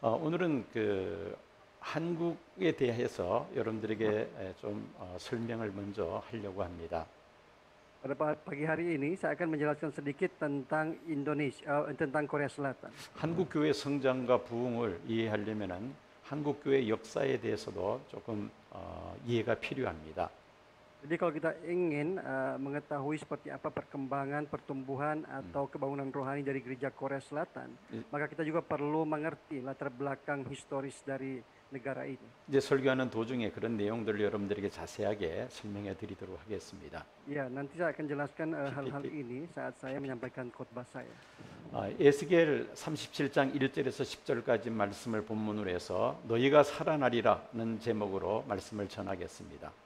오늘은 한국에 대해서 여러분들에게 좀 설명을 먼저 하려고 합니다. Pada pagi hari ini saya akan menjelaskan sedikit tentang Indonesia, tentang Korea Selatan. 한국 교회 성장과 부흥을 이해하려면은 한국 교회 역사에 대해서도 조금 이해가 필요합니다. Jadi kalau kita ingin mengetahui seperti apa perkembangan, pertumbuhan atau kebangunan rohani dari gereja Korea Selatan, maka kita juga perlu mengerti latar belakang historis dari negara ini. 이제 설교하는 도중에 그런 내용들을 여러분들에게 자세하게 설명해 드리도록 하겠습니다. Ya, nanti saya akan jelaskan hal-hal ini saat saya menyampaikan khotbah saya. 에스겔 37장 1절에서 10절까지 말씀을 본문으로 해서 너희가 살아나리라는 제목으로 말씀을 전하겠습니다.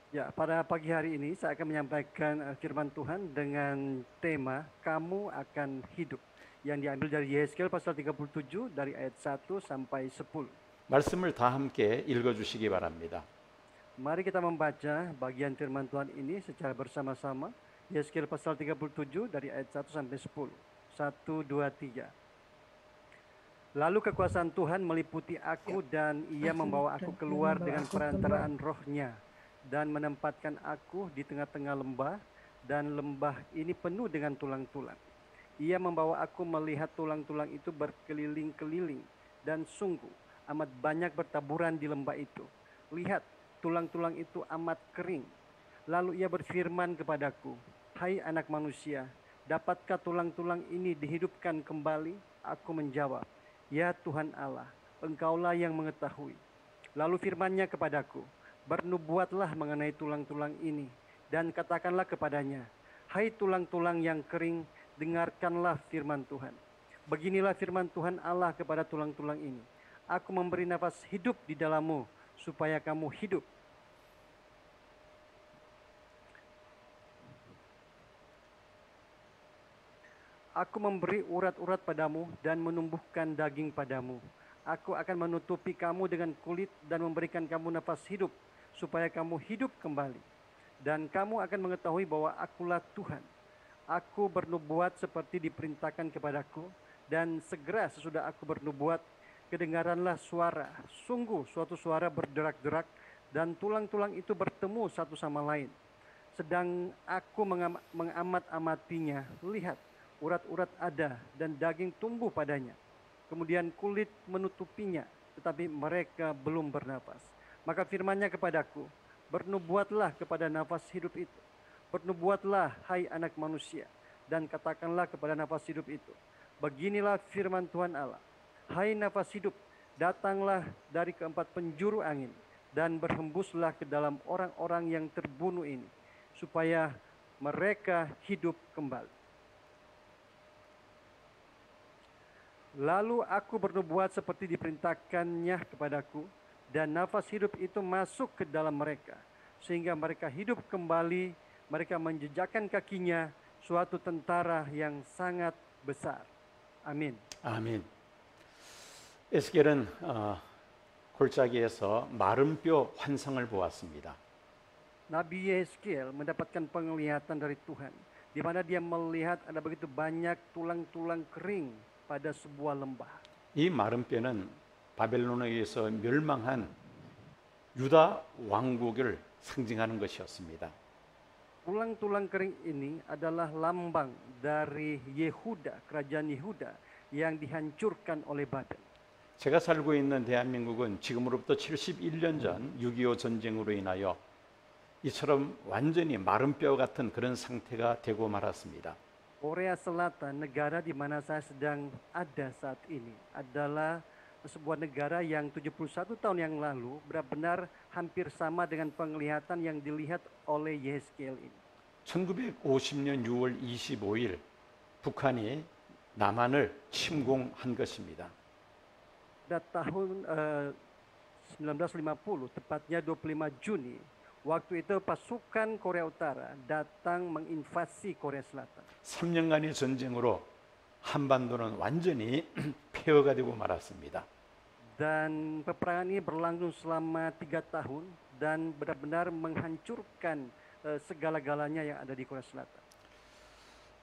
Ya, pada pagi hari ini saya akan menyampaikan firman Tuhan dengan tema kamu akan hidup yang diambil dari Yeskel pasal 37 dari ayat 1 sampai 10. 말씀을 다 함께 읽어 주시기 바랍니다. Mari kita membaca bagian firman Tuhan ini secara bersama-sama. Yeskel pasal 37 dari ayat 1 sampai 10. 1, 2, 3. Lalu kekuasaan Tuhan meliputi aku dan ia membawa aku keluar dengan perantaraan rohnya dan menempatkan aku di tengah-tengah lembah dan lembah ini penuh dengan tulang-tulang. Ia membawa aku melihat tulang-tulang itu berkeliling-keliling dan sungguh amat banyak bertaburan di lembah itu. Lihat, tulang-tulang itu amat kering. Lalu ia berfirman kepadaku, "Hai anak manusia, dapatkah tulang-tulang ini dihidupkan kembali?" Aku menjawab, "Ya Tuhan Allah, Engkaulah yang mengetahui." Lalu firman-Nya kepadaku, "Bernubuatlah mengenai tulang-tulang ini dan katakanlah kepadanya, hai tulang-tulang yang kering, dengarkanlah firman Tuhan. Beginilah firman Tuhan Allah kepada tulang-tulang ini. Aku memberi nafas hidup di dalammu supaya kamu hidup. Aku memberi urat-urat padamu dan menumbuhkan daging padamu. Aku akan menutupi kamu dengan kulit dan memberikan kamu nafas hidup supaya kamu hidup kembali. Dan kamu akan mengetahui bahwa akulah Tuhan. Aku bernubuat seperti diperintahkan kepadaku, dan segera sesudah aku bernubuat, kedengaranlah suara, sungguh suatu suara berderak-derak, dan tulang-tulang itu bertemu satu sama lain. Sedang aku mengamat-amatinya, lihat, urat-urat ada dan daging tumbuh padanya. Kemudian kulit menutupinya, tetapi mereka belum bernapas. Maka firman-Nya kepadaku, bernubuatlah kepada nafas hidup itu. Bernubuatlah, hai anak manusia, dan katakanlah kepada nafas hidup itu. Beginilah firman Tuhan Allah. Hai nafas hidup, datanglah dari keempat penjuru angin dan berhembuslah ke dalam orang-orang yang terbunuh ini, supaya mereka hidup kembali. Lalu aku bernubuat seperti diperintahkannya kepadaku, dan nafas hidup itu masuk ke dalam mereka, sehingga mereka hidup kembali. Mereka menjejakkan kakinya suatu tentara yang sangat besar. Amin. 아멘. 에스겔은 골짜기에서 마른 뼈 환상을 보았습니다. Nabi Yeskel mendapatkan penglihatan dari Tuhan, di mana dia melihat ada begitu banyak tulang-tulang kering pada sebuah lembah. 이 마른 뼈는 바벨론에 의해서 멸망한 유다 왕국을 상징하는 것이었습니다. Tulang-tulang kering ini adalah lambang dari Yehuda, kerajaan Yehuda yang dihancurkan oleh Babel. 제가 살고 있는 대한민국은 지금으로부터 71년 전 6.25 전쟁으로 인하여 이처럼 완전히 마른 뼈 같은 그런 상태가 되고 말았습니다. Korea Selatan, negara di mana saya sedang ada saat ini, adalah sebuah negara yang 71 tahun yang lalu benar-benar hampir sama dengan penglihatan yang dilihat oleh Yeskel ini. 1950년 6월 25일 북한이 남한을 침공한 것입니다. Pada tahun 1950, tepatnya 25 Juni, waktu itu pasukan Korea Utara datang menginvasi Korea Selatan. 3년간의 전쟁으로 한반도는 완전히 폐허가 되고 말았습니다. Dan peperangan ini berlangsung selama 3 tahun dan benar-benar menghancurkan segala-galanya yang ada di Korea Selatan.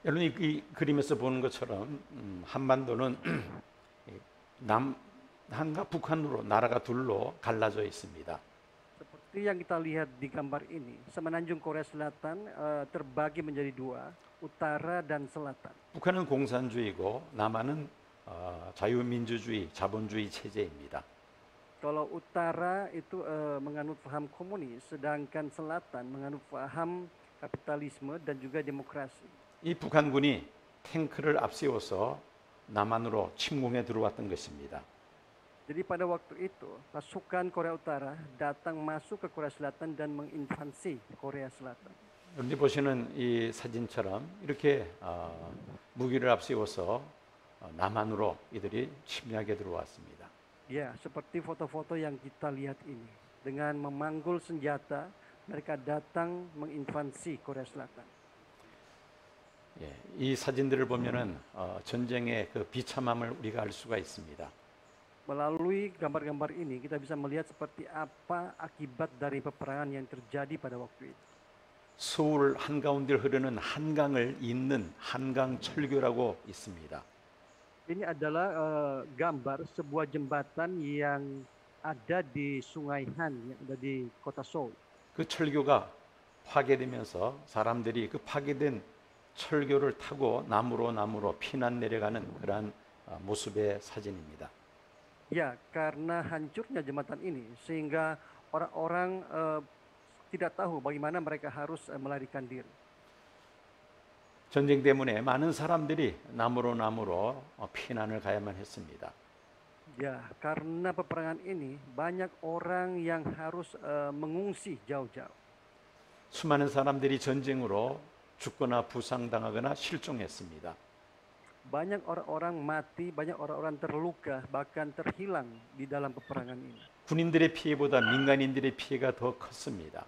여러분이 이 그림에서 보는 것처럼 한반도는 한과 북한으로 나라가 둘로 갈라져 있습니다. Seperti yang kita lihat di gambar ini, semenanjung Korea Selatan terbagi menjadi dua, utara dan selatan. 북한은 공산주의고 남한은 자유민주주의, 자본주의 체제입니다. Kalau utara itu menganut paham komunis, sedangkan selatan menganut paham kapitalisme dan juga demokrasi. 이 북한군이 탱크를 앞세워서 남한으로 침공해 들어왔던 것입니다. Jadi pada waktu itu, pasukan Korea Utara datang masuk ke Korea Selatan dan menginvasi Korea Selatan. 여러분이 보시는 이 사진처럼 이렇게 무기를 앞세워서 남한으로 이들이 침략해 들어왔습니다. Ya, seperti foto-foto yang kita lihat ini. Dengan memanggul senjata, mereka datang menginvasi Korea Selatan. 예, 이 사진들을 보면은 전쟁의 그 비참함을 우리가 알 수가 있습니다. Melalui gambar-gambar ini, kita bisa melihat seperti apa akibat dari peperangan yang terjadi pada waktu itu. 서울 한가운데 흐르는 한강을 잇는 한강철교라고 있습니다. Ini adalah gambar sebuah jembatan yang ada di Sungai Han, yang ada di kota Seoul. 그 철교가 파괴되면서 사람들이 그 파괴된 철교를 타고 나무로 피난 내려가는 그러한 모습의 사진입니다. Ya, karena hancurnya jembatan ini, sehingga orang-orang tidak tahu bagaimana mereka harus melarikan diri. 전쟁 때문에 많은 사람들이 나무로 피난을 가야만 했습니다. Ya, karena peperangan ini, banyak orang yang harus mengungsi jauh-jauh. 수많은 사람들이 전쟁으로 죽거나 부상당하거나 실종했습니다. Banyak orang-orang mati, banyak orang-orang terluka, bahkan terhilang di dalam peperangan ini. 군인들의 피해보다 민간인들의 피해가 더 컸습니다.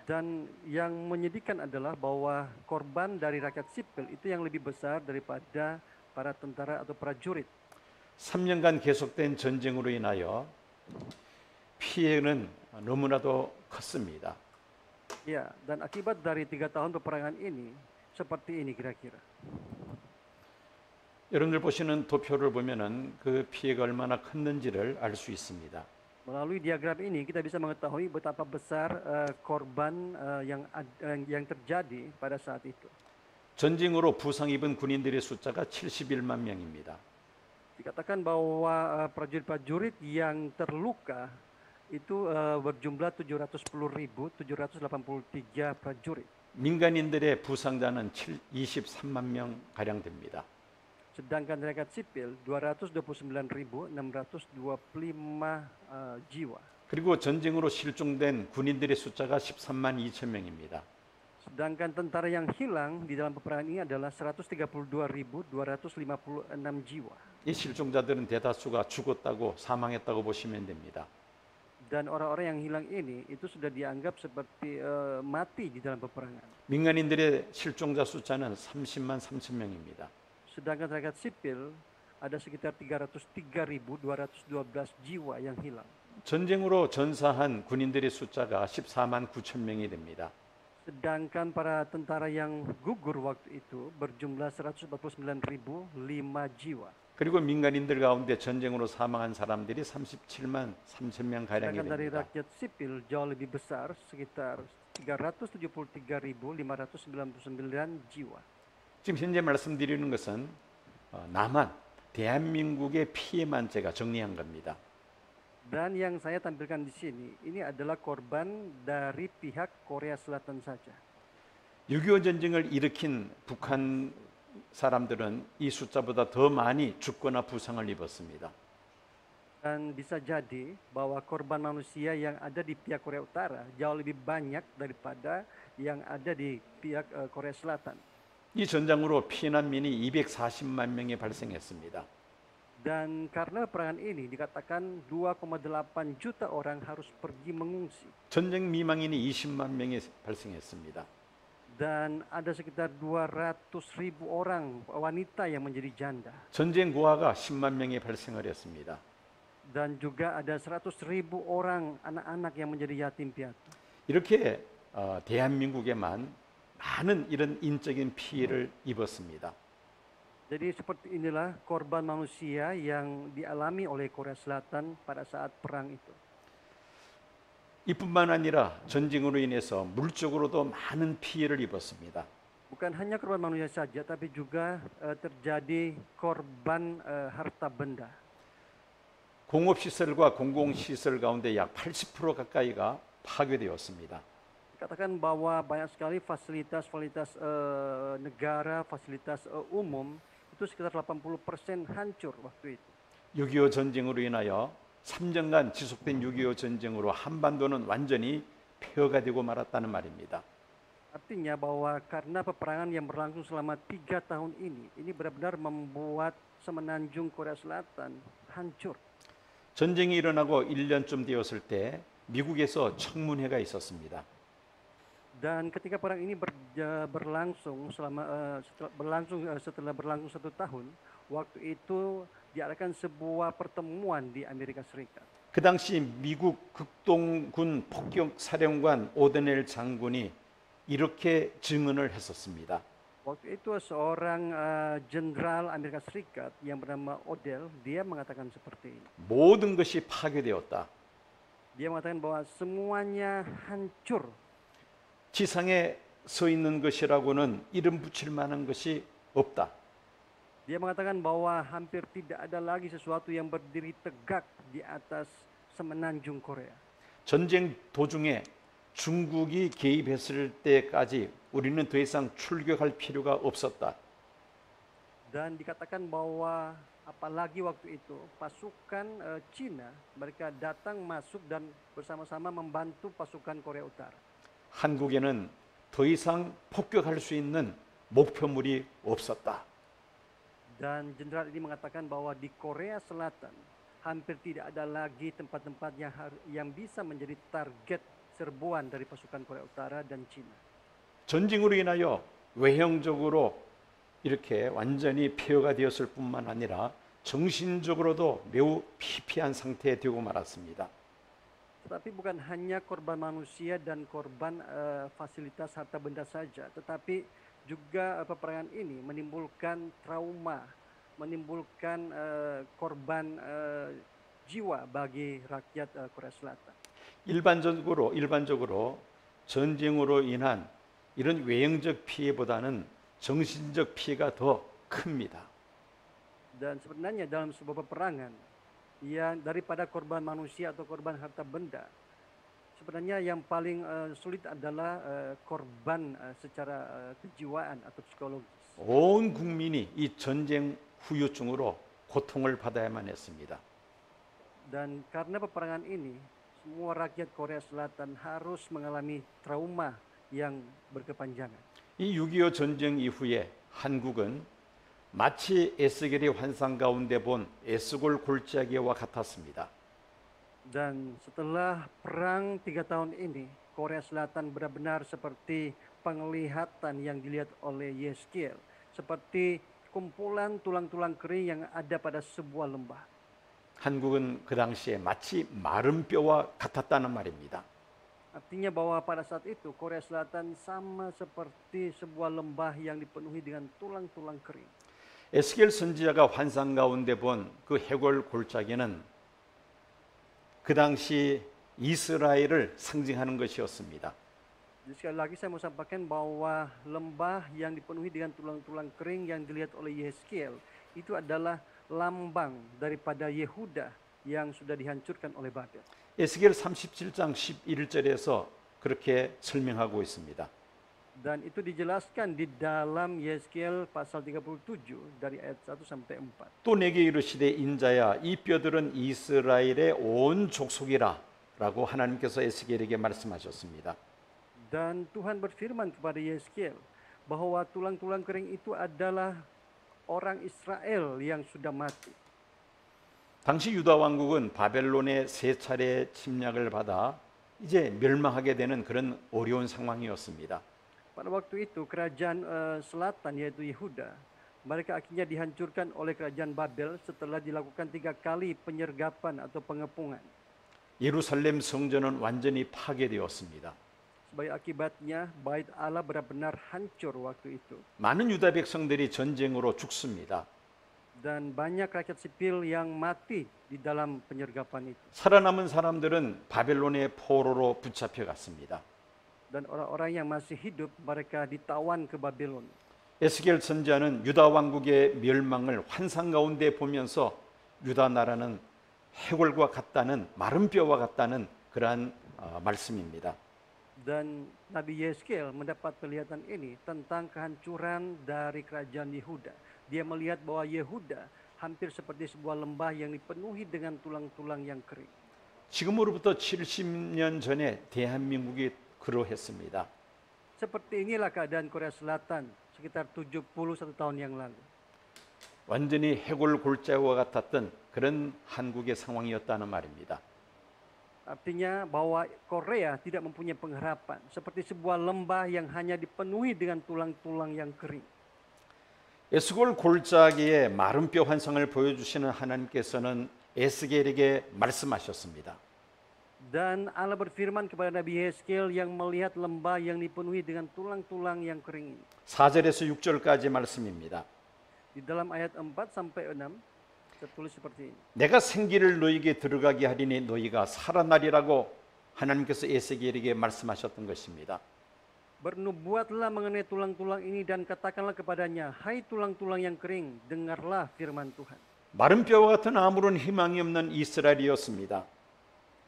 Dan yang menyedihkan adalah bahwa korban dari rakyat sipil itu yang lebih besar daripada para tentara atau prajurit. 3년간 계속된 전쟁으로 인하여 피해는 너무나도 컸습니다. Ya, dan akibat dari 3 tahun peperangan ini seperti ini kira-kira. 여러분들 보시는 도표를 보면은 그 피해가 얼마나 컸는지를 알 수 있습니다. Melalui diagram ini kita bisa mengetahui betapa besar korban yang terjadi pada saat itu. 전쟁으로 부상 입은 군인들의 숫자가 71만 명입니다. Dikatakan bahwa prajurit-prajurit yang terluka itu berjumlah 710.783 prajurit. 민간인들의 부상자는 23만 명 가량 됩니다. Sedangkan rakyat sipil 229.625 jiwa. 그리고 전쟁으로 실종된 군인들의 숫자가 13만 2천 명입니다. Sedangkan tentara yang hilang di dalam peperangan ini adalah 132.256 jiwa. 이 실종자들은 대다수가 죽었다고 사망했다고 보시면 됩니다. Dan orang-orang yang hilang ini itu sudah dianggap seperti mati di dalam peperangan. 민간인들의 실종자 숫자는 30만 3천 명입니다. Sedangkan rakyat sipil ada sekitar 303.212 jiwa yang hilang. 전쟁으로 전사한 군인들의 숫자가 14만 9천 명이 됩니다. Sedangkan para tentara yang gugur waktu itu berjumlah 149.005 jiwa. 그리고 민간인들 가운데 전쟁으로 사망한 사람들이 37만 3천 명 가량이 Sedangkan dari 됩니다. rakyat sipil jauh lebih besar, sekitar 373.599 jiwa. 지금 현재 말씀드리는 것은 남한, 대한민국의 피해만 제가 정리한 겁니다. Dan yang saya tampilkan di sini, ini adalah korban dari pihak Korea Selatan saja. 6.25 전쟁을 일으킨 북한 사람들은 이 숫자보다 더 많이 죽거나 부상을 입었습니다. Dan bisa jadi bahwa korban manusia yang ada di pihak Korea Utara jauh lebih banyak daripada yang ada di pihak Korea Selatan. 이 전장으로 피난민이 240만 명이 발생했습니다. Dan karena peperangan ini dikatakan 2,8 juta orang harus pergi mengungsi. 전쟁 미망인이 20만 명이 발생했습니다. Dan ada sekitar 200.000 orang wanita yang menjadi janda. 전쟁 고아가 10만 명이 발생을 했습니다. Dan juga ada 100.000 orang anak-anak yang menjadi yatim piatu. 이렇게 대한민국에만 많은 이런 인적인 피해를 입었습니다. Jadi seperti inilah korban manusia yang dialami oleh Korea Selatan pada saat perang itu. 이뿐만 아니라 전쟁으로 인해서 물적으로도 많은 피해를 입었습니다. Bukan hanya korban manusia saja, tapi juga terjadi korban harta benda. 공업시설과 공공시설 가운데 약 80% 가까이가 파괴되었습니다. Katakan bahwa banyak sekali fasilitas-fasilitas negara, fasilitas umum itu sekitar 80% hancur waktu itu. 6.25 전쟁으로 인하여 3년간 지속된 6.25 전쟁으로 한반도는 완전히 폐허가 되고 말았다는 말입니다. Artinya bahwa karena peperangan yang berlangsung selama 3 tahun ini benar-benar membuat semenanjung Korea Selatan hancur. 전쟁이 일어나고 1년쯤 되었을 때 미국에서 청문회가 있었습니다. Dan ketika perang ini berlangsung setelah berlangsung 1 tahun, waktu itu diadakan sebuah pertemuan di Amerika Serikat. 그 당시 미국 극동군 폭격 사령관 오드넬 장군이 이렇게 증언을 했었습니다. Waktu itu seorang jenderal Amerika Serikat yang bernama Odell, dia mengatakan seperti ini. 모든 것이 파괴되었다. Dia mengatakan bahwa semuanya hancur. 지상에 서 있는 것이라고는 이름 붙일 만한 것이 없다. Dia mengatakan bahwa hampir tidak ada lagi sesuatu yang berdiri tegak di atas semenanjung Korea. 전쟁 도중에 중국이 개입했을 때까지 우리는 더 이상 출격할 필요가 없었다. Dan dikatakan bahwa apalagi waktu itu pasukan Cina mereka datang masuk dan bersama-sama membantu pasukan Korea Utara. 한국에는 더 이상 폭격할 수 있는 목표물이 없었다. Dan jenderal ini mengatakan bahwa di Korea Selatan hampir tidak ada lagi tempat-tempat yang bisa menjadi target serbuan dari pasukan Korea Utara dan Cina. 전쟁으로 인하여 외형적으로 이렇게 완전히 폐허가 되었을 뿐만 아니라 정신적으로도 매우 피폐한 상태에 되고 말았습니다. Tetapi bukan hanya korban manusia dan korban fasilitas harta benda saja, tetapi juga peperangan ini menimbulkan trauma, menimbulkan korban jiwa bagi rakyat Korea Selatan. 일반적으로 전쟁으로 인한 이런 외형적 피해보다는 정신적 피해가 더 큽니다. Dan sebenarnya dalam sebuah peperangan yang daripada korban manusia atau korban harta benda, sebenarnya yang paling sulit adalah korban secara kejiwaan atau psikologis. 온 국민이 이 전쟁 후유증으로 고통을 받아야만 했습니다. Dan karena peperangan ini, semua rakyat Korea Selatan harus mengalami trauma yang berkepanjangan. 이 6.25 전쟁 이후에 한국은 마치 에스겔의 환상 가운데 본 에스골 골짜기와 같았습니다. Dan setelah perang 3 tahun ini, Korea Selatan benar-benar seperti penglihatan yang dilihat oleh Yeskiel, seperti kumpulan tulang-tulang kering yang ada pada sebuah lembah. 한국은 그 당시에 마치 마른 뼈와 같았다는 말입니다. Artinya bahwa pada saat itu Korea Selatan sama seperti sebuah lembah yang dipenuhi dengan tulang-tulang kering. 에스겔 선지자가 환상 가운데 본 그 해골 골짜기는 그 당시 이스라엘을 상징하는 것이었습니다. Jadi sekali lagi saya mau sampaikan bahwa lembah yang dipenuhi dengan tulang-tulang kering yang dilihat oleh Yeskiel itu adalah lambang daripada Yehuda yang sudah dihancurkan oleh Babel. 에스겔 37장 11절에서 그렇게 설명하고 있습니다. Dan itu dijelaskan di dalam Yeskiel pasal 37 dari ayat 1 sampai 4. 또 내게 이르시되 인자야 이 뼈들은 이스라엘의 온 족속이라 라고 하나님께서 에스겔에게 말씀하셨습니다. Dan Tuhan berfirman kepada Yeskiel bahwa tulang-tulang kering itu adalah orang Israel yang sudah mati. 당시 유다 왕국은 바벨론의 세 차례 침략을 받아 이제 멸망하게 되는 그런 어려운 상황이었습니다. Pada waktu itu kerajaan selatan yaitu Yehuda, mereka akhirnya dihancurkan oleh kerajaan Babel setelah dilakukan 3 kali penyergapan atau pengepungan. 예루살렘 성전은 완전히 파괴되었습니다. Sebagai akibatnya, bait Allah benar-benar hancur waktu itu. 많은 유다 백성들이 전쟁으로 죽습니다. Dan banyak rakyat sipil yang mati di dalam penyergapan itu. 살아남은 사람들은 바벨론의 포로로 붙잡혀 갔습니다. Dan orang-orang yang masih hidup, mereka ditawan ke Babylon. 에스겔 선지자는 유다 왕국의 멸망을 환상 가운데 보면서 유다 나라는 해골과 같다는, 마른 뼈와 같다는 그러한 말씀입니다. Dan Nabi Yeskel mendapat penglihatan ini tentang kehancuran dari kerajaan Yehuda. Dia melihat bahwa Yehuda hampir seperti sebuah lembah yang dipenuhi dengan tulang-tulang yang kering. 지금으로부터 70년 전에 대한민국이 그러했습니다. Seperti inilah keadaan Korea Selatan sekitar 71 tahun yang lalu. 완전히 해골 골짜기와 같았던 그런 한국의 상황이었다는 말입니다. Artinya bahwa Korea tidak mempunyai pengharapan, seperti sebuah lembah yang hanya dipenuhi dengan tulang-tulang yang kering. 에스골 골짜기의 마른 뼈 환상을 보여주시는 하나님께서는 에스겔에게 말씀하셨습니다. Dan Allah berfirman kepada Nabi Yeskel yang melihat lembah yang dipenuhi dengan tulang-tulang yang kering ini. 4절에서 6절까지 말씀입니다. Di dalam ayat 4 sampai 6 tertulis seperti ini. 내가 생기를 너희에게 들어가게 하리니 너희가 살아나리라고 하나님께서 에스겔에게 말씀하셨던 것입니다. Bernubuatlah mengenai tulang-tulang ini dan katakanlah kepadanya, hai tulang-tulang yang kering, dengarlah firman Tuhan. 마른 뼈와 같은 아무런 희망이 없는 이스라엘이었습니다.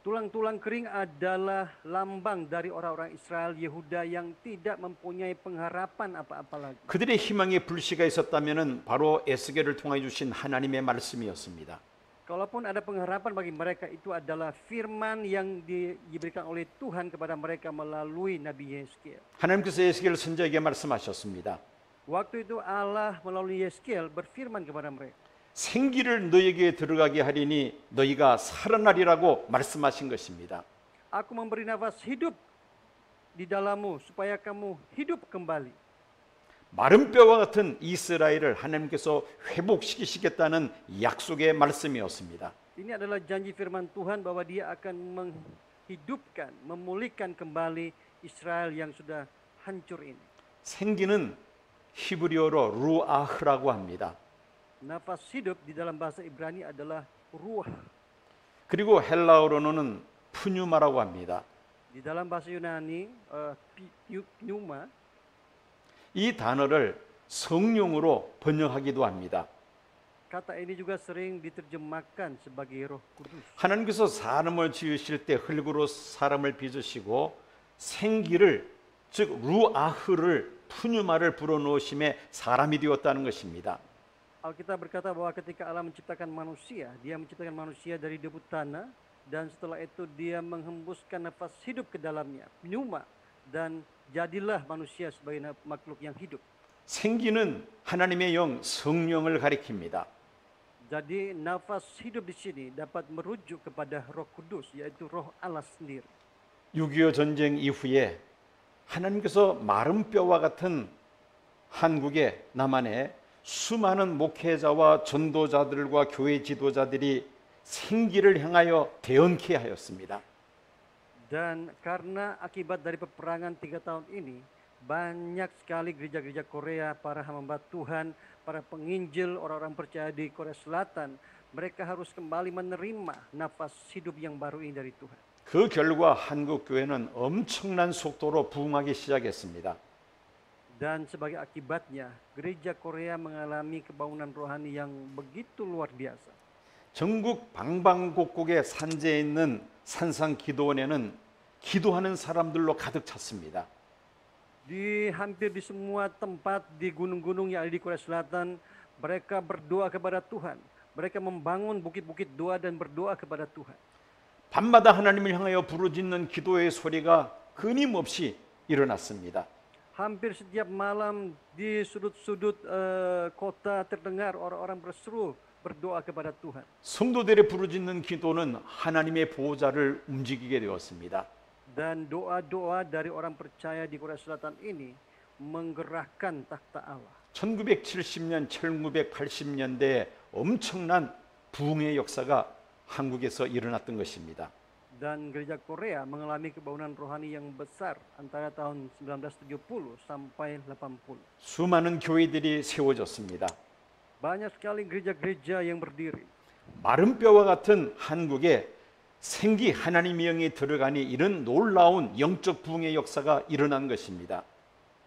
Tulang-tulang kering adalah lambang dari orang-orang Israel Yehuda yang tidak mempunyai pengharapan apa-apa lagi. 그들의 희망에 불씨가 있었다면 바로 에스겔을 통해 주신 하나님의 말씀이었습니다. Kalaupun ada pengharapan bagi mereka, itu adalah firman yang diberikan oleh Tuhan kepada mereka melalui Nabi Yeskel. 하나님께서 에스겔 선지자에게 말씀하셨습니다. Waktu itu Allah melalui Yeskel berfirman kepada mereka. 생기를 너희에게 들어가게 하리니 너희가 살아나리라고 말씀하신 것입니다. Aku memberi nafas hidup di dalammu supaya kamu hidup kembali. 마른 뼈와 같은 이스라엘을 하나님께서 회복시키시겠다는 약속의 말씀이었습니다. Ini adalah janji firman Tuhan bahwa Dia akan menghidupkan, memulihkan kembali Israel yang sudah hancur ini. 생기는 히브리어로 루아흐라고 합니다. Nafas hidup di dalam bahasa Ibrani adalah ruah. 그리고 헬라어로는 푸뉴마라고 합니다. Di dalam bahasa Yunani, pneuma, 이 단어를 성령으로 번역하기도 합니다. kata ini juga sering diterjemahkan sebagai Roh Kudus. 하나님께서 사람을 지으실 때 흙으로 사람을 빚으시고 생기를 즉 루아흐를 푸뉴마를 불어넣으심에 사람이 되었다는 것입니다. Alkitab berkata bahwa ketika Allah menciptakan manusia, Dia menciptakan manusia dari debu tanah, dan setelah itu Dia menghembuskan nafas hidup ke dalamnya, pneuma, dan jadilah manusia sebagai makhluk yang hidup. 생기는 하나님의 영 성령을 가리킵니다. Jadi nafas hidup di sini dapat merujuk kepada Roh Kudus, yaitu Roh Allah sendiri. 6.25 전쟁 이후에 하나님께서 마른 뼈와 같은 한국의 남한에 수많은 목회자와 전도자들과 교회 지도자들이 생기를 향하여 대언케 하였습니다. Dan karena akibat dari peperangan 3 tahun ini, banyak sekali gereja-gereja Korea, para hamba Tuhan, para penginjil, orang-orang percaya di Korea Selatan, mereka harus kembali menerima nafas hidup yang baru ini dari Tuhan. 그 결과 한국 교회는 엄청난 속도로 부흥하기 시작했습니다. Dan sebagai akibatnya, gereja Korea mengalami kebangunan rohani yang begitu luar biasa. 전국 방방곡곡에 산재해 있는 산상 기도원에는 기도하는 사람들로 가득 찼습니다. Hampir di semua tempat di gunung-gunung yang ada di Korea Selatan, mereka berdoa kepada Tuhan. Mereka membangun bukit-bukit doa dan berdoa kepada Tuhan. 밤마다 하나님을 향하여 부르짖는 기도의 소리가 끊임없이 일어났습니다. Hampir setiap malam di sudut-sudut kota terdengar orang-orang berseru berdoa kepada Tuhan. 성도들의 부르짖는 기도는 하나님의 보호자를 움직이게 되었습니다. Dan doa-doa dari orang percaya di Korea Selatan ini menggerakkan takhta Allah. 1970년, 1980년대에 엄청난 부흥의 역사가 한국에서 일어났던 것입니다. Dan gereja Korea mengalami kebangunan rohani yang besar antara tahun 1970 sampai 80. 수많은 교회들이 세워졌습니다. Banyak sekali gereja-gereja yang berdiri. 마른 뼈와 같은 한국에 생기 하나님의 영이 들어가니 이런 놀라운 영적 부흥의 역사가 일어난 것입니다.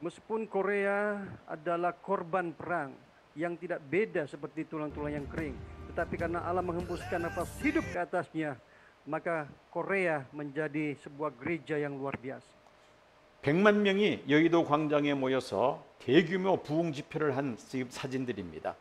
Meskipun Korea adalah korban perang yang tidak beda seperti tulang-tulang yang kering, tetapi karena Allah menghembuskan nafas hidup ke atasnya, maka Korea menjadi sebuah gereja yang luar biasa. 100만 명이 여의도 광장에 모여서 대규모 부흥 집회를 한 사진들입니다.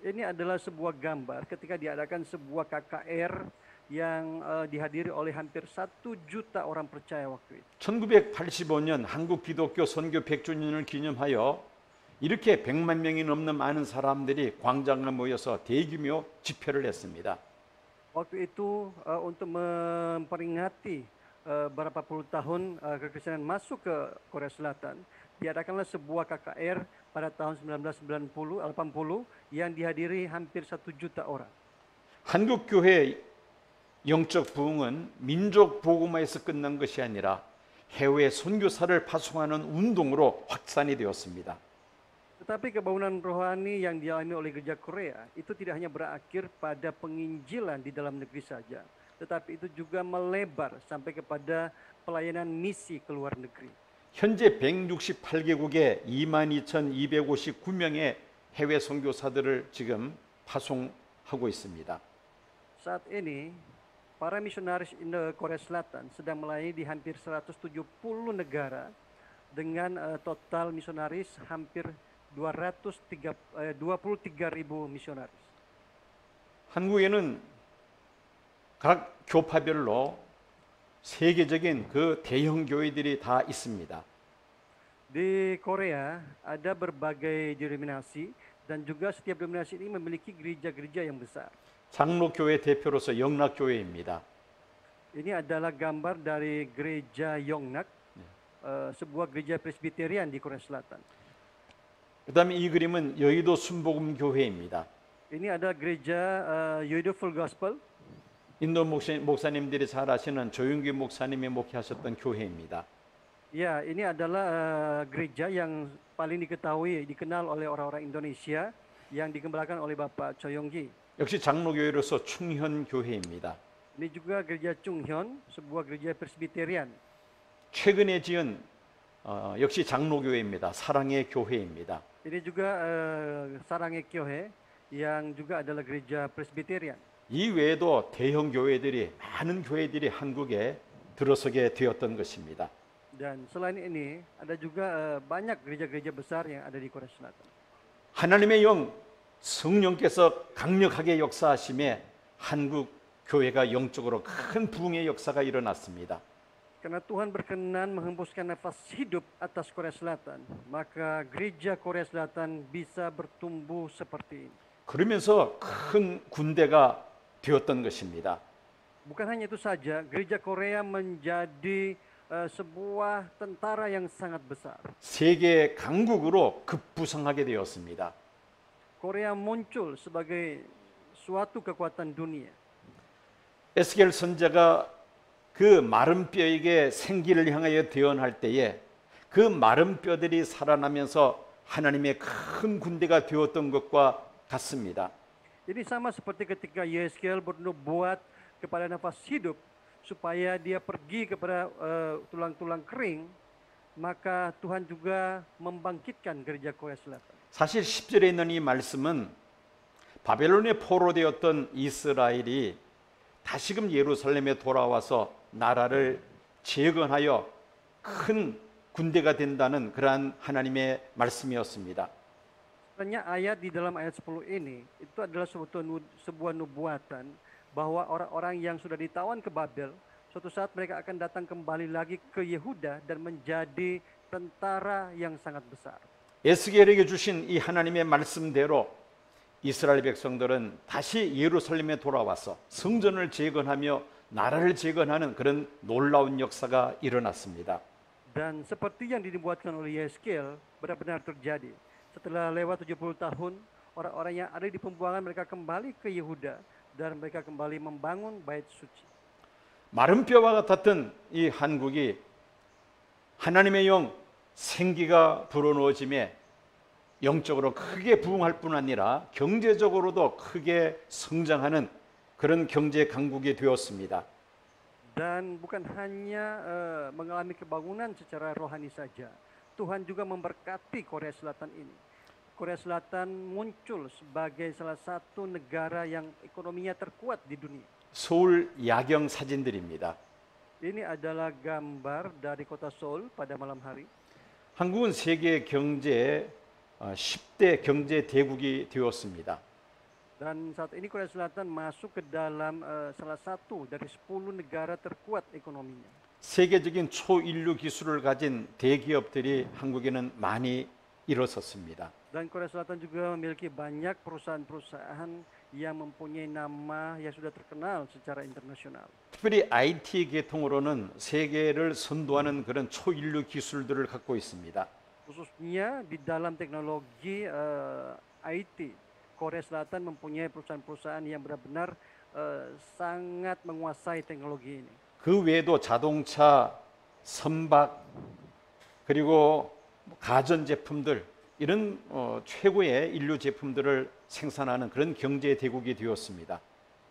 Ini adalah sebuah gambar ketika diadakan sebuah KKR yang dihadiri oleh hampir 1 juta orang percaya waktu itu. 1985년 한국 기독교 선교 100주년을 기념하여 이렇게 100만 명이 넘는 많은 사람들이 광장에 모여서 대규모 집회를 했습니다. Waktu itu untuk memperingati berapa puluh tahun kekristenan masuk ke Korea Selatan, diadakanlah sebuah KKR pada tahun 1980 yang dihadiri hampir 1 juta orang. 한국 교회 영적 부흥은 민족 복음화에서 끝난 것이 아니라 해외 선교사를 파송하는 운동으로 확산이 되었습니다. Tetapi kebangunan rohani yang dialami oleh gereja Korea itu tidak hanya berakhir pada penginjilan di dalam negeri saja, tetapi itu juga melebar sampai kepada pelayanan misi ke luar negeri. 현재 168개국에 22,259명의 해외 선교사들을 지금 파송하고 있습니다. Saat ini para misionaris Korea Selatan sedang melayani di hampir 170 negara dengan total misionaris hampir 23.000 misionaris. 한국에는 각 교파별로 세계적인 그 대형 교회들이 다 있습니다. Di Korea ada berbagai denominasi dan juga setiap denominasi ini memiliki gereja-gereja yang besar. 장로교회 대표로서 영락교회입니다. Ini adalah gambar dari gereja Yongnak, sebuah gereja Presbyterian di Korea Selatan. 그다음에 이 그림은 여의도 순복음교회입니다. Ini adalah gereja Yoido Full Gospel. 인도 목사님들이 잘 아시는 조윤기 목사님이 목회하셨던 교회입니다. Ya, ini adalah gereja yang paling dikenal oleh orang-orang Indonesia yang dikembangkan oleh Bapak Choi Yong-gi. 역시 장로교회로서 충현교회입니다. Ini juga gereja Chunghyun, sebuah gereja Presbyterian. 최근에 지은 역시 장로교회입니다. 사랑의 교회입니다. Ini juga Saranghae Kyohe yang juga adalah gereja Presbyterian. 이 외에도 대형 교회들이 많은 교회들이 한국에 들어서게 되었던 것입니다. Dan selain ini ada juga banyak gereja-gereja besar yang ada di Korea Selatan. 하나님의 영 성령께서 강력하게 역사하심에 한국 교회가 영적으로 큰 부흥의 역사가 일어났습니다. Karena Tuhan berkenan menghembuskan nafas hidup atas Korea Selatan, maka gereja Korea Selatan bisa bertumbuh seperti ini. 그러면서 큰 군대가 되었던 것입니다. Bukan hanya itu saja, gereja Korea menjadi sebuah tentara yang sangat besar. 세계 강국으로 급부상하게 되었습니다. Korea muncul sebagai suatu kekuatan dunia. 에스겔 선지자가 그 마른 뼈에게 생기를 향하여 대언할 때에 그 마른 뼈들이 살아나면서 하나님의 큰 군대가 되었던 것과 같습니다. Ini sama seperti ketika Yeskel bernubuat kepada nafas hidup supaya dia pergi kepada tulang-tulang kering, maka Tuhan juga membangkitkan gereja Korea Selatan. 사실 10절에 있는 이 말씀은 바벨론에 포로되었던 이스라엘이 다시금 예루살렘에 돌아와서 나라를 재건하여 큰 군대가 된다는 그러한 하나님의 말씀이었습니다. Sebenarnya ayat di dalam ayat 10 ini itu adalah sebuah nubuatan bahwa orang-orang yang sudah ditawan ke Babel suatu saat mereka akan datang kembali lagi ke Yehuda dan menjadi tentara yang sangat besar. 에스겔에게 주신 이 하나님의 말씀대로 이스라엘 백성들은 다시 예루살렘에 돌아와서 성전을 재건하며 나라를 재건하는 그런 놀라운 역사가 일어났습니다. Dan seperti yang dibuatkan oleh Yeskel benar-benar terjadi. Setelah lewat 70 tahun, orang-orang yang ada di pembuangan mereka kembali ke Yehuda dan mereka kembali membangun bait suci. 마른 뼈와 같았던 이 한국이 하나님의 영 생기가 불어넣어짐에 영적으로 크게 부흥할 뿐 아니라 경제적으로도 크게 성장하는 그런 경제 강국이 되었습니다. Dan bukan hanya mengalami kebangunan secara rohani saja. Tuhan juga memberkati Korea Selatan ini. Korea Selatan muncul sebagai salah satu negara yang ekonominya terkuat di dunia. 서울 야경 사진들입니다. Ini adalah gambar dari kota Seoul pada malam hari. 한국은 세계 경제 10대 경제 대국이 되었습니다. Dan saat ini Korea Selatan masuk ke dalam salah satu dari 10 negara terkuat ekonominya. 세계적인 초인류 기술을 가진 대기업들이 한국에는 많이 일어섰습니다. Dan Korea Selatan juga memiliki banyak perusahaan-perusahaan yang mempunyai nama yang sudah terkenal secara internasional. 특별히 IT 계통으로는 세계를 선도하는 그런 초인류 기술들을 갖고 있습니다. Khususnya di dalam teknologi IT, Korea Selatan mempunyai perusahaan-perusahaan yang benar-benar sangat menguasai teknologi ini. 그 외에도 자동차, 선박, 그리고 가전 제품들 이런 최고의 인류 제품들을 생산하는 그런 경제 대국이 되었습니다.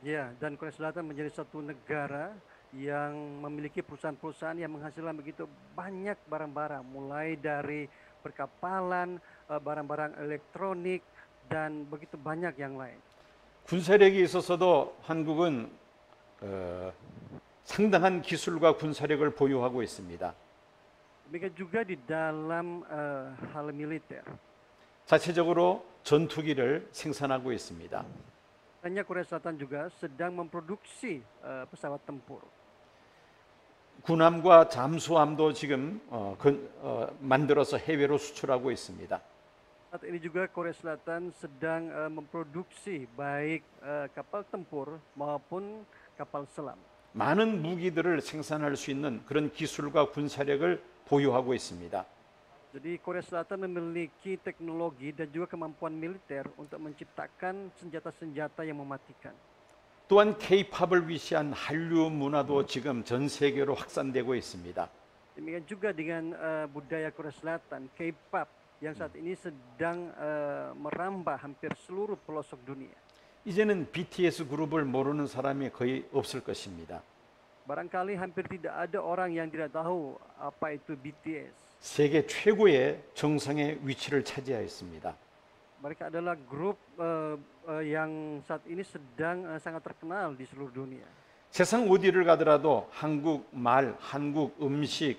Ya, dan Korea Selatan menjadi satu negara yang memiliki perusahaan-perusahaan yang menghasilkan begitu banyak barang-barang, mulai dari perkapalan, barang-barang elektronik, dan begitu banyak yang lain. 군사력이 있어서도 한국은 상당한 기술과 군사력을 보유하고 있습니다. Demikian juga di dalam hal militer. 자체적으로 전투기를 생산하고 있습니다. Hanya Korea Selatan juga sedang memproduksi pesawat tempur. 군함과 잠수함도 지금 만들어서 해외로 수출하고 있습니다. Saat ini juga Korea Selatan sedang memproduksi baik kapal tempur maupun kapal selam. 많은 무기들을 생산할 수 있는 그런 기술과 군사력을 보유하고 있습니다. Jadi Korea Selatan memiliki teknologi dan juga kemampuan militer untuk menciptakan senjata-senjata yang mematikan. 또한 K-팝을 위시한 한류 문화도 지금 전 세계로 확산되고 있습니다. Demikian juga dengan budaya Korea Selatan, K-pop yang saat ini sedang merambah hampir seluruh pelosok dunia. 이제는 BTS 그룹을 모르는 사람이 거의 없을 것입니다. Barangkali hampir tidak ada orang yang tidak tahu apa itu BTS. 세계 최고의 정상의 위치를 차지하였습니다. Mereka adalah grup yang saat ini sedang sangat terkenal di seluruh dunia. 세상 어디를 가더라도 한국 말, 한국 음식,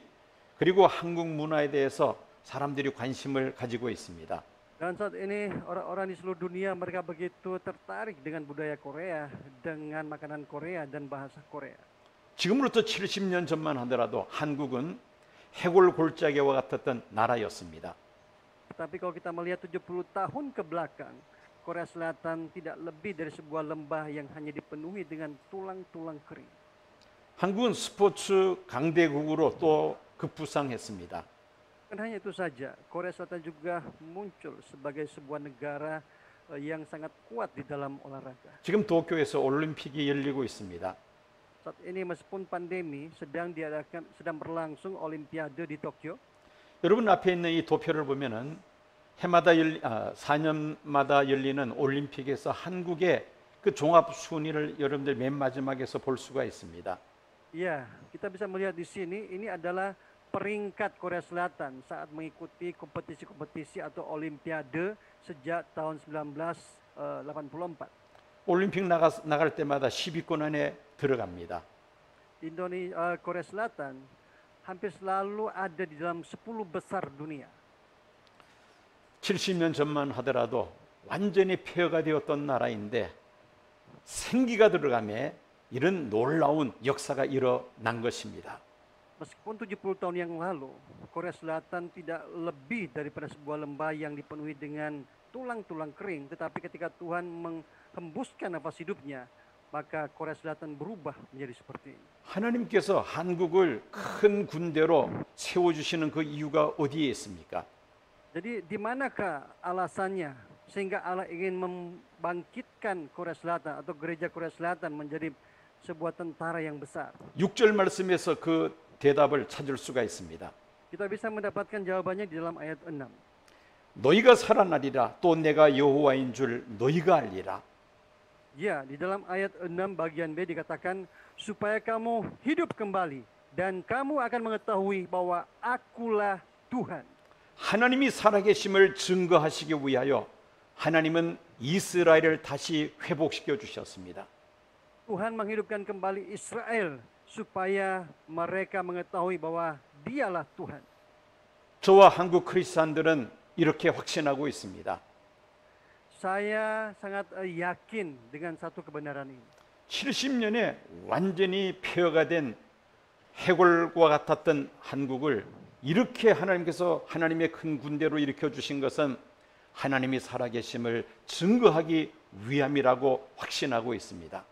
그리고 한국 문화에 대해서 사람들이 관심을 가지고 있습니다. Dan saat ini orang-orang di seluruh dunia mereka begitu tertarik dengan budaya Korea, dengan makanan Korea dan bahasa Korea. 지금으로부터 70년 전만 하더라도 한국은 해골 골짜기와 같았던 나라였습니다. Tapi kalau kita melihat 70 tahun ke belakang, Korea Selatan tidak lebih dari sebuah lembah yang hanya dipenuhi dengan tulang-tulang kering. 한국은 스포츠 강대국으로 또 급부상했습니다. Bukan hanya itu saja, Korea Selatan juga muncul sebagai sebuah negara yang sangat kuat di dalam olahraga. 지금 도쿄에서 올림픽이 열리고 있습니다. Saat ini meskipun pandemi sedang berlangsung Olimpiade di Tokyo. 여러분 앞에 있는 이 도표를 보면은 4년마다 열리는 올림픽에서 한국의 그 종합 순위를 여러분들 맨 마지막에서 볼 수가 있습니다. Ya, kita bisa melihat di sini ini adalah peringkat Korea Selatan saat mengikuti kompetisi-kompetisi atau Olimpiade sejak tahun 1984. 올림픽 나갈 때마다 10위권 안에 들어갑니다. Korea Selatan hampir selalu ada di dalam 10 besar dunia. 70년 전만 하더라도 완전히 폐허가 되었던 나라인데 생기가 들어가며 이런 놀라운 역사가 일어난 것입니다. Meskipun 70 tahun yang lalu, Korea Selatan tidak lebih daripada sebuah lembah yang dipenuhi dengan tulang-tulang kering, tetapi ketika Tuhan menghembuskan nafas hidupnya, maka Korea Selatan berubah menjadi seperti ini. 하나님께서 한국을 큰 군대로 세워주시는 그 이유가 어디에 있습니까? Jadi di manakah alasannya sehingga Allah ingin membangkitkan Korea Selatan atau gereja Korea Selatan menjadi sebuah tentara yang besar. 6절 말씀에서 그 대답을 찾을 수가 있습니다. Kita bisa mendapatkan jawabannya di dalam ayat 6. 너희가 살아나리라 또 내가 여호와인 줄 너희가 알리라. Ya, di dalam ayat 6 bagian B dikatakan supaya kamu hidup kembali dan kamu akan mengetahui bahwa akulah Tuhan. 하나님이 살아계심을 증거하시기 위하여 하나님은 이스라엘을 다시 회복시켜 주셨습니다. Tuhan menghidupkan kembali Israel supaya mereka mengetahui bahwa Dialah Tuhan. 저와 한국 크리스찬들은 이렇게 확신하고 있습니다. Saya sangat yakin dengan satu kebenaran ini. 70년에 완전히 폐허가 된 해골과 같았던 한국을 이렇게 하나님께서 하나님의 큰 군대로 일으켜 주신 것은 하나님이 살아계심을 증거하기 위함이라고 확신하고 있습니다.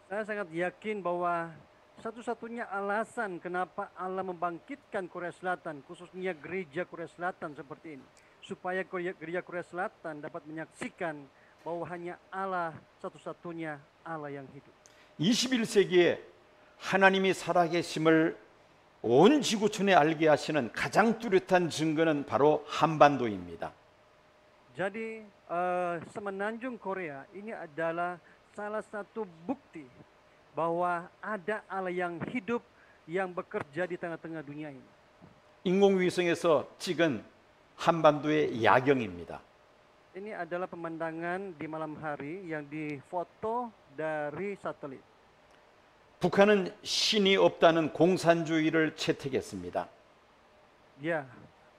Saya sangat yakin bahwa satu-satunya alasan kenapa Allah membangkitkan Korea Selatan, khususnya gereja Korea Selatan seperti ini, supaya gereja Korea Selatan dapat menyaksikan bahwa hanya Allah satu-satunya Allah yang hidup. 21세기에 하나님이 살아계심을 온 지구촌에 알게 하시는 가장 뚜렷한 증거는 바로 한반도입니다. Jadi semenanjung Korea ini adalah salah satu bukti bahwa ada Allah yang hidup yang bekerja di tengah-tengah dunia ini. 인공위성에서 찍은 한반도의 야경입니다. Ini adalah pemandangan di malam hari yang difoto dari satelit. 북한은 신이 없다는 공산주의를 채택했습니다. Ya,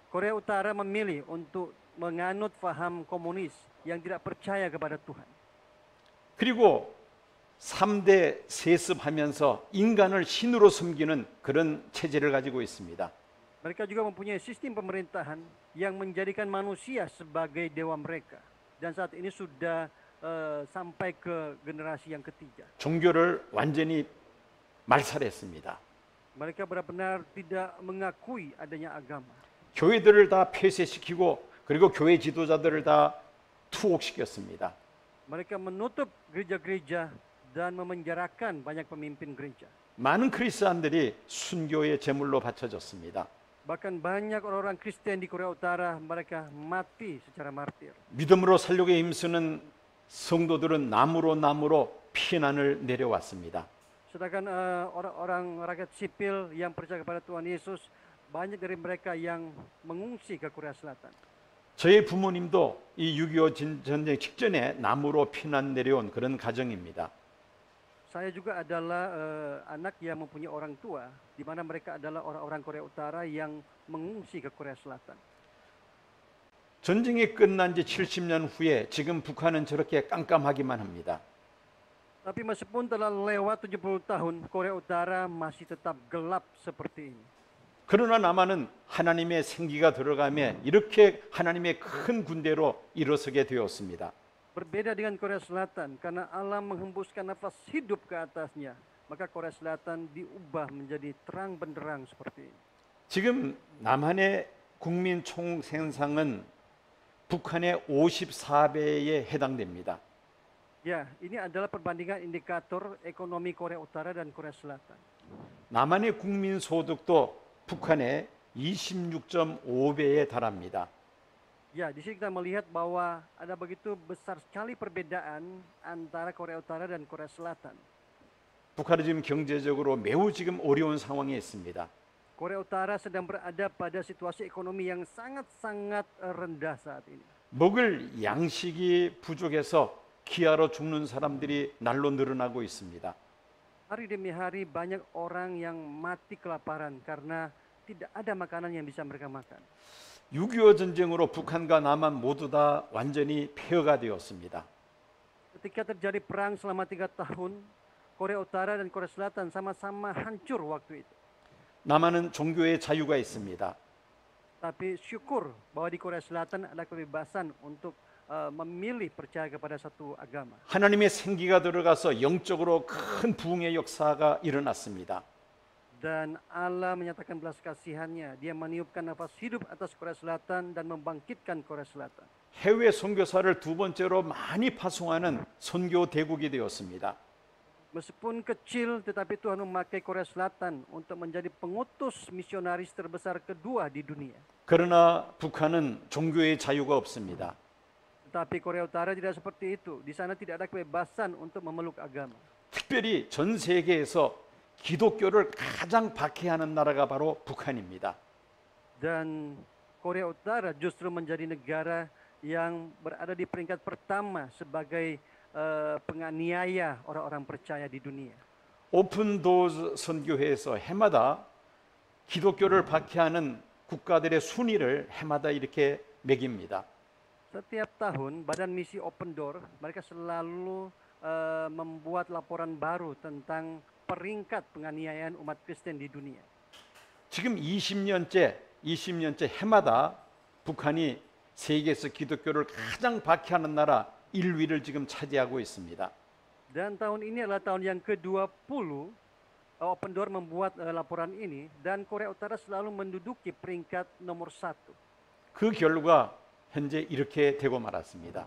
Korea Utara memilih untuk menganut faham komunis yang tidak percaya kepada Tuhan. 그리고 3대 세습하면서 인간을 신으로 섬기는 그런 체제를 가지고 있습니다. Mereka juga mempunyai sistem pemerintahan yang menjadikan manusia sebagai dewa mereka. Dan saat ini sudah sampai ke generasi yang ketiga. 종교를 완전히 말살했습니다. Mereka benar-benar tidak mengakui adanya agama. 교회들을 다 폐쇄시키고 그리고 교회 지도자들을 다 투옥시켰습니다. Mereka menutup gereja-gereja dan memenjarakan banyak pemimpin gereja. 많은 크리스찬들이 순교의 제물로 바쳐졌습니다. Bahkan banyak orang-orang Kristen di Korea Utara mereka mati secara martir. 믿음으로 살려고 힘쓰는 성도들은 나무로 피난을 내려왔습니다. Sedangkan orang-orang rakyat sipil yang percaya kepada Tuhan Yesus, banyak dari mereka yang mengungsi ke Korea Selatan. 저희 부모님도 이 6.25 전쟁 직전에 남으로 피난 내려온 그런 가정입니다. Saya juga adalah anak yang mempunyai orang tua, di mana mereka adalah orang-orang Korea Utara yang mengungsi ke Korea Selatan. 전쟁이 끝난 지 70년 후에 지금 북한은 저렇게 깜깜하기만 합니다. Tapi meskipun telah lewat 70 tahun, Korea Utara masih tetap gelap seperti ini. 그러나 남한은 하나님의 생기가 들어가며 이렇게 하나님의 큰 군대로 일어서게 되었습니다. Berbeda dengan Korea Selatan, karena Allah menghembuskan nafas hidup ke atasnya, maka Korea Selatan diubah menjadi terang benderang seperti ini. 지금 남한의 국민 총생산은 북한의 54배에 해당됩니다. Ya, ini adalah perbandingan indikator ekonomi Korea Utara dan Korea Selatan. 남한의 국민 소득도 북한의 26.5배에 달합니다. Ya, di sini kita melihat bahwa ada begitu besar sekali perbedaan antara Korea Utara dan Korea Selatan. 북한은 지금 경제적으로 매우 지금 어려운 상황에 있습니다. Korea Utara sedang berada pada situasi ekonomi yang sangat-sangat rendah saat ini. 먹을 양식이 부족해서 기아로 죽는 사람들이 날로 늘어나고 있습니다. Hari demi hari banyak orang yang mati kelaparan karena tidak ada makanan yang bisa mereka makan. 6.25 전쟁으로 북한과 남한 모두 다 완전히 폐허가 되었습니다. Ketika terjadi perang selama 3 tahun, Korea Utara dan Korea Selatan sama-sama hancur waktu itu. 남한은 종교의 자유가 있습니다. Tapi syukur bahwa di Korea Selatan ada kebebasan untuk memilih percaya kepada satu agama. 하나님의 생기가 들어가서 영적으로 큰 부흥의 역사가 일어났습니다. Dan Allah menyatakan belas kasihannya. Dia meniupkan nafas hidup atas Korea Selatan dan membangkitkan Korea Selatan. 해외 선교사를 두 번째로 많이 파송하는 선교 대국이 되었습니다. Meskipun kecil, tetapi Tuhan memakai Korea Selatan untuk menjadi pengutus misionaris terbesar kedua di dunia. 그러나 북한은 종교의 자유가 없습니다. Tetapi Korea Utara tidak seperti itu. Di sana tidak ada kebebasan untuk memeluk agama. 특별히 전 세계에서 기독교를 가장 박해하는 나라가 바로 북한입니다. Dan Korea Utara justru menjadi negara yang berada di peringkat pertama sebagai penganiaya orang-orang percaya di dunia. 오픈 도어즈 선교회에서 해마다 기독교를 박해하는 국가들의 순위를 해마다 이렇게 매깁니다. Setiap tahun Badan Misi Open Door mereka selalu membuat laporan baru tentang peringkat penganiayaan umat Kristen di dunia. 지금 20년째 해마다 북한이 세계에서 기독교를 가장 박해하는 나라 1위를 지금 차지하고 있습니다. Dan tahun ini adalah tahun yang ke-20 Open Door membuat laporan ini dan Korea Utara selalu menduduki peringkat nomor 1. 그 결과 현재 이렇게 되고 말았습니다.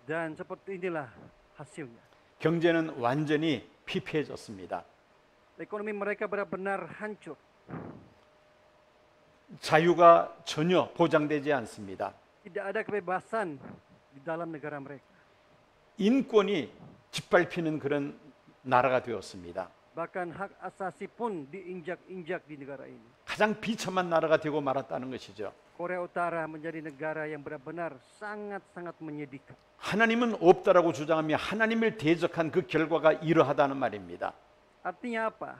Dan seperti inilah hasilnya. 경제는 완전히 피폐해졌습니다. Ekonomi mereka benar-benar hancur. 자유가 전혀 보장되지 않습니다. Tidak ada kebebasan di dalam negara mereka. 인권이 짓밟히는 그런 나라가 되었습니다. Bahkan hak asasi pun diinjak-injak di negara ini. 가장 비참한 나라가 되고 말았다는 것이죠. Korea Utara menjadi negara yang benar-benar sangat-sangat menyedihkan. 하나님은 없다라고 주장하며 하나님을 대적한 그 결과가 이러하다는 말입니다. Artinya apa?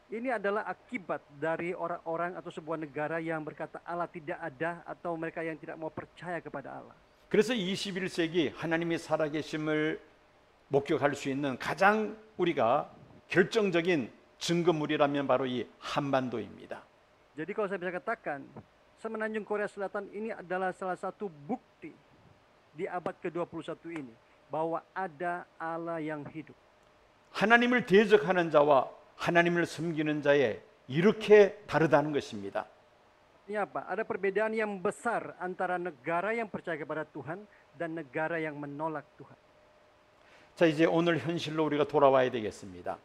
Ini adalah akibat dari orang-orang atau sebuah negara yang berkata Allah tidak ada atau mereka yang tidak mau percaya kepada Allah. 그래서 21세기 하나님의 살아계심을 목격할 수 있는 가장 우리가 결정적인 증거물이라면 바로 이 한반도입니다. Jadi kalau saya bisa katakan, Semenanjung Korea Selatan ini adalah salah satu bukti di abad ke-21 ini bahwa ada Allah yang hidup. 하나님을 대적하는 자와 하나님을 섬기는 자의 이렇게 다르다는 것입니다. Artinya apa? Ada perbedaan yang besar antara negara yang percaya kepada Tuhan dan negara yang menolak Tuhan. 자, 이제 오늘 현실로 우리가 돌아와야 되겠습니다.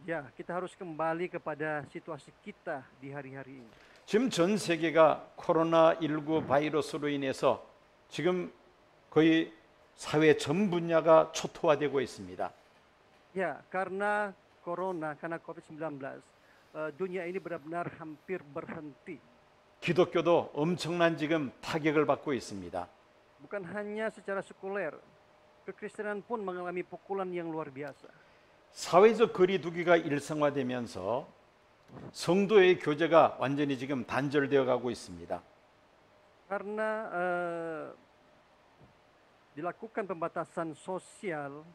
Ya, kita harus kembali kepada situasi kita di hari-hari ini. 지금 전 세계가 코로나19 바이러스로 인해서 지금 거의 사회 전 분야가 초토화되고 있습니다. Ya, karena corona, karena COVID-19, dunia ini benar-benar hampir berhenti. 기독교도 엄청난 지금 타격을 받고 있습니다. Bukan hanya secara sekuler, kekristenan pun mengalami pukulan yang luar biasa. 사회적 거리두기가 일상화되면서 성도의 교제가 완전히 지금 단절되어 가고 있습니다. Karena dilakukan pembatasan sosial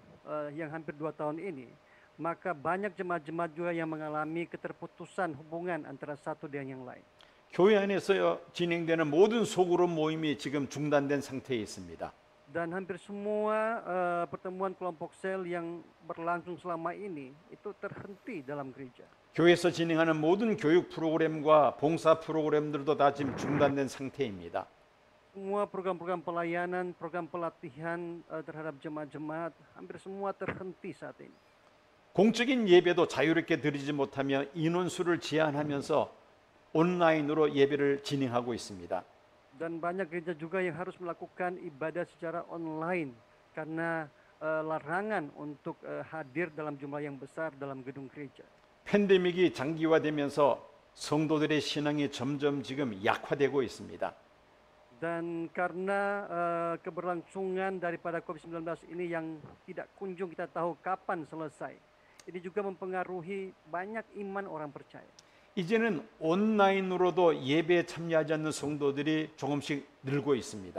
yang hampir 2 tahun ini, maka banyak jemaat-jemaat juga yang mengalami keterputusan hubungan antara satu dengan yang lain. 교회 안에서 진행되는 모든 소그룹 모임이 지금 중단된 상태에 있습니다. Dan hampir semua pertemuan kelompok sel yang berlangsung selama ini itu terhenti dalam gereja. 교회에서 진행하는 모든 교육 프로그램과 봉사 프로그램들도 다 지금 중단된 상태입니다. Semua program-program pelayanan, program pelatihan terhadap jemaat-jemaat hampir semua terhenti saat ini. 공적인 예배도 자유롭게 드리지 못하며 인원수를 제한하면서 온라인으로 예배를 진행하고 있습니다. Dan banyak gereja juga yang harus melakukan ibadah secara online karena larangan untuk hadir dalam jumlah yang besar dalam gedung gereja. 팬데믹이 장기화되면서 성도들의 신앙이 점점 지금 약화되고 있습니다. Dan karena keberlangsungan daripada COVID-19 ini yang tidak kunjung kita tahu kapan selesai, ini juga mempengaruhi banyak iman orang percaya. 이제는 온라인으로도 예배에 참여하지 않는 성도들이 조금씩 늘고 있습니다.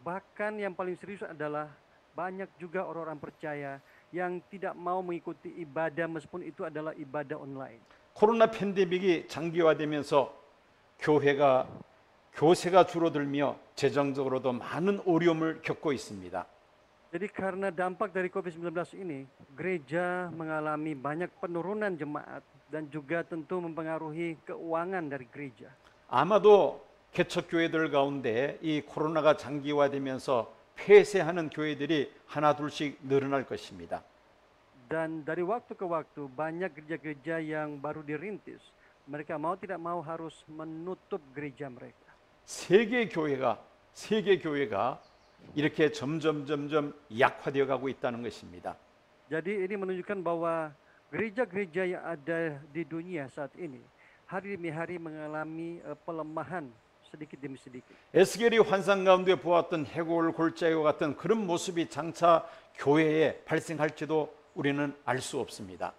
Bahkan yang paling serius adalah banyak juga orang-orang percaya yang tidak mau mengikuti ibadah meskipun itu adalah ibadah online. 코로나 팬데믹이 장기화되면서 교세가 줄어들며 재정적으로도 많은 어려움을 겪고 있습니다. Jadi karena dampak dari COVID-19 ini, gereja mengalami banyak penurunan jemaat dan juga tentu mempengaruhi keuangan dari gereja. 아마도 개척교회들 가운데 이 코로나가 장기화되면서 폐쇄하는 교회들이 하나 둘씩 늘어날 것입니다. Dan dari waktu ke waktu banyak gereja-gereja yang baru dirintis. Mereka mau tidak mau harus menutup gereja mereka. 세계 교회가 이렇게 점점 약화되어 가고 있다는 것입니다. Jadi ini menunjukkan bahwa gereja-gereja yang ada di dunia saat ini hari demi hari mengalami pelemahan sedikit demi sedikit. 에스겔이 환상 가운데 보았던 해골 골짜기와 같은 그런 모습이 장차 교회에 발생할지도 우리는 알 수 없습니다.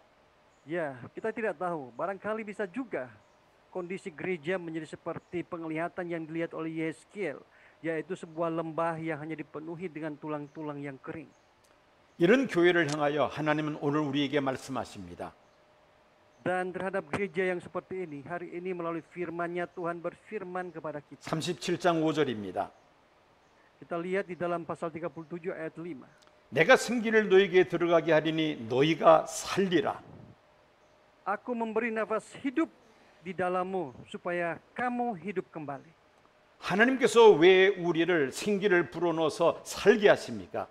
Ya, kita tidak tahu. Barangkali bisa juga kondisi gereja menjadi seperti penglihatan yang dilihat oleh Yeskiel, yaitu sebuah lembah yang hanya dipenuhi dengan tulang-tulang yang kering. 이런 교회를 향하여 하나님은 오늘 우리에게 말씀하십니다. Dan terhadap gereja yang seperti ini, hari ini melalui firman-Nya Tuhan berfirman kepada kita. 37장 5절입니다. Kita lihat di dalam pasal 37 ayat 5. 내가 생기를 너에게 들어가게 하리니 너희가 살리라. Aku memberi nafas hidup di dalammu supaya kamu hidup kembali. 하나님께서 왜 우리를 생기를 불어넣어서 살게 하십니까?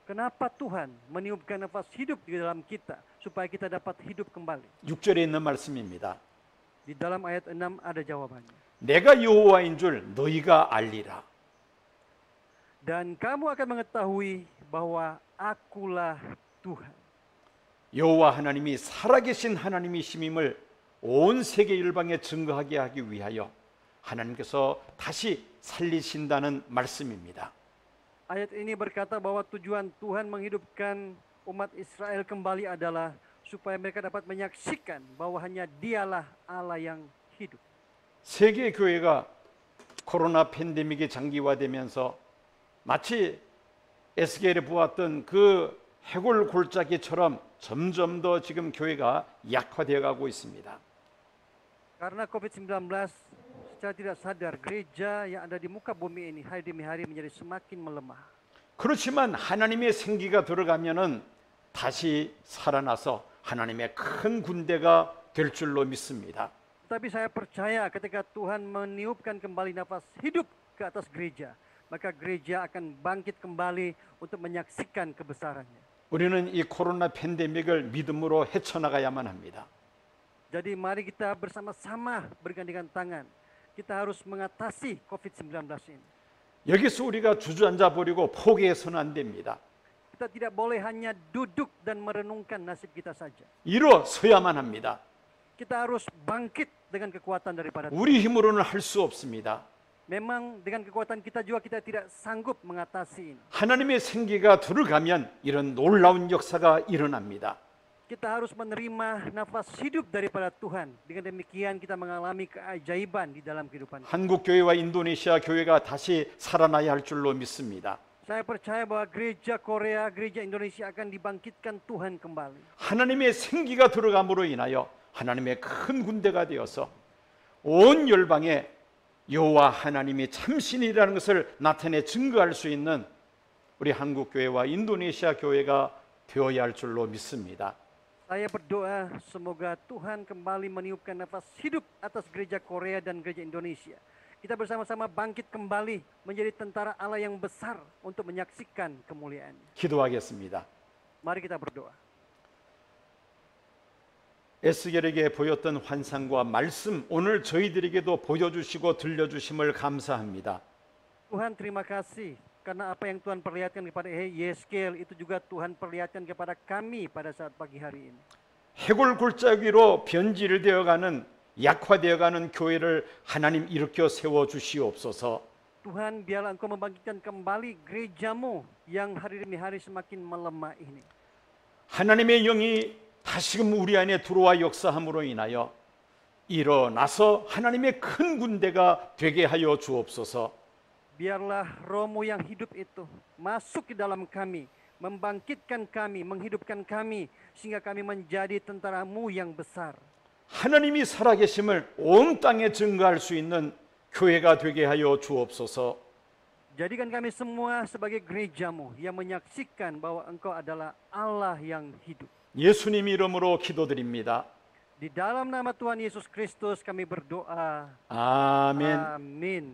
Kenapa Tuhan meniupkan nafas hidup di dalam kita supaya kita dapat hidup kembali? 6절에 있는 말씀입니다. Di dalam ayat 6 ada jawabannya. 내가 여호와인 줄 너희가 알리라. Dan kamu akan mengetahui bahwa akulah Tuhan. 여호와 하나님이 살아계신 하나님이심임을 온 세계 열방에 증거하게 하기 위하여 하나님께서 다시 살리신다는 말씀입니다. Ayat ini berkata bahwa tujuan Tuhan menghidupkan umat Israel kembali adalah supaya mereka dapat menyaksikan bahwa hanya Dialah Allah yang hidup. 세계 교회가 코로나 팬데믹이 장기화되면서 마치 에스겔에 보았던 그 해골 골짜기처럼 점점 더 지금 교회가 약화되어 가고 있습니다. Karena COVID-19 secara tidak sadar gereja yang ada di muka bumi ini hari demi hari menjadi semakin melemah. 그렇지만 하나님의 생기가 들어가면은 다시 살아나서 하나님의 큰 군대가 될 줄로 믿습니다. Tapi saya percaya ketika Tuhan meniupkan kembali nafas hidup ke atas gereja, maka gereja akan bangkit kembali untuk menyaksikan kebesarannya. 우리는 이 코로나 팬데믹을 믿음으로 헤쳐나가야만 합니다. Jadi mari kita bersama-sama bergandengan tangan. Kita harus mengatasi COVID-19 ini. 여기서 우리가 주저앉아 버리고 포기해서는 안 됩니다. Kita tidak boleh hanya duduk dan merenungkan nasib kita saja. 일어서야만 합니다. Kita harus bangkit dengan kekuatan daripada Tuhan. 우리 힘으로는 할 수 없습니다. Memang dengan kekuatan kita juga kita tidak sanggup mengatasi ini. 하나님의 생기가 들어가면 이런 놀라운 역사가 일어납니다. Kita harus menerima nafas hidup daripada Tuhan. Dengan demikian kita mengalami keajaiban di dalam kehidupan kita. 한국 교회와 인도네시아 교회가 다시 살아나야 할 줄로 믿습니다. Saya percaya bahwa gereja Korea, gereja Indonesia akan dibangkitkan Tuhan kembali. 하나님의 생기가 들어감으로 인하여 하나님의 큰 군대가 되어서 온 열방에 여호와 하나님이 참신이라는 것을 나타내 증거할 수 있는 우리 한국 교회와 인도네시아 교회가 되어야 할 줄로 믿습니다. Saya berdoa semoga Tuhan kembali meniupkan nafas hidup atas gereja Korea dan gereja Indonesia. Kita bersama-sama bangkit kembali menjadi tentara Allah yang besar untuk menyaksikan kemuliaan-Nya. 기도하겠습니다. Mari kita berdoa. 에스겔에게 보였던 환상과 말씀 오늘 저희들에게도 보여주시고 들려주심을 감사합니다. Tuhan terima kasih karena apa yang Tuhan perlihatkan kepada Yeskiel itu juga Tuhan perlihatkan kepada kami pada saat pagi hari ini. 해골 골짜기로 변질을 되어가는 약화되어가는 교회를 하나님 일으켜 세워 주시옵소서. Tuhan biarlah Engkau membangkitkan kembali gerejamu yang hari demi hari semakin melemah ini. 하나님의 영이 다시금 우리 안에 들어와 역사함으로 인하여 일어나서 하나님의 큰 군대가 되게 하여 주옵소서. Biarlah rohmu yang hidup itu masuk ke dalam kami, membangkitkan kami, menghidupkan kami, sehingga kami menjadi tentaramu yang besar. 하나님이 살아계심을 온 땅에 증거할 수 있는 교회가 되게 하여 주옵소서. Jadikan kami semua sebagai gerejamu yang menyaksikan bahwa Engkau adalah Allah yang hidup. 예수님 이름으로 기도드립니다. Di dalam nama Tuhan Yesus Kristus kami berdoa. 아멘. Amin.